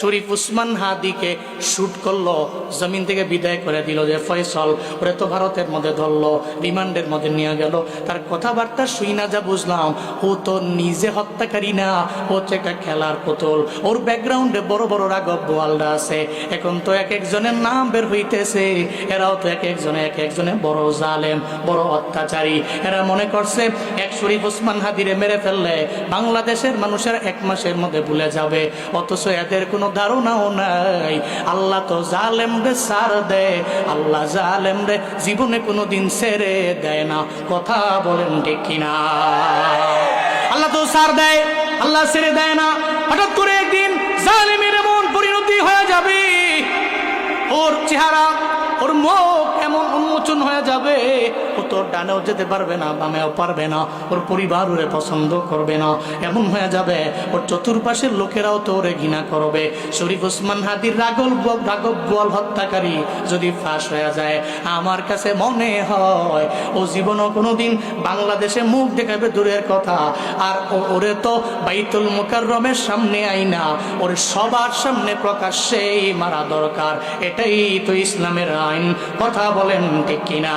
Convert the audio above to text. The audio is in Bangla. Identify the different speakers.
Speaker 1: শরীফ উসমান হাদিকে শুট করলো, জমিন থেকে বিদায় করে দিল যে ফয়সল ওরে তো ভারতের মধ্যে ধরলো, রিমান্ডের মধ্যে নিয়ে গেল। তার কথাবার্তা শুই না যা বুঝলাম, ও তো নিজে হত্যাকারী না, ও হচ্ছে একটা খেলার পুতুল। ওর ব্যাকগ্রাউন্ডে বড় বড় রাঘব বোয়ালরা আছে। এখন তো এক একজনের নাম বের হইতেছে, এরাও তো এক একজনে বড় জালেম, বড় অত্যাচারী। এরা মনে করছে এক শরীফ উসমান হাদিরে মেরে ফেললে বাংলাদেশের মানুষের এক মাসের মধ্যে ভুলে যাবে, অথচ এদের কোনো ধারণাও নাই আল্লাহ তো জালেমরে ছাড় দেয়, আল্লাহ জালেমরে জীবনে কোনোদিন ছেড়ে দেয় না। কথা বলেন ঠিক কিনা? আল্লাহ তো ছাড় দেয়, আল্লাহ ছেড়ে দেয় না। হঠাৎ করে একদিন জালেমের এমন পরিণতি হয়ে যাবে, ওর চেহারা, ওর মুখ এমন উন্মোচন হয়ে যাবে, ও তোর ডানেও যেতে পারবে না, বামেও পারবে না, ওর পরিবার ওরে পছন্দ করবে না। এমন হয়ে যাবে ওর চতুর্পাশের লোকেরাও তো ওরে ঘৃণা করবে। শরীফ উসমান হাদির রাঘব বোয়াল হত্যাকারী যদি ফাঁস হয়ে যায়, আমার কাছে মনে হয় ও জীবনও কোনোদিন বাংলাদেশে মুখ দেখাবে দূরের কথা, আর ওরে তো বাইতুল মুকাররমের সামনে আইনা ওরে সবার সামনে প্রকাশ্যেই মারা দরকার। এটাই তো ইসলামের আইন। কথা বলেন ঠিক কিনা?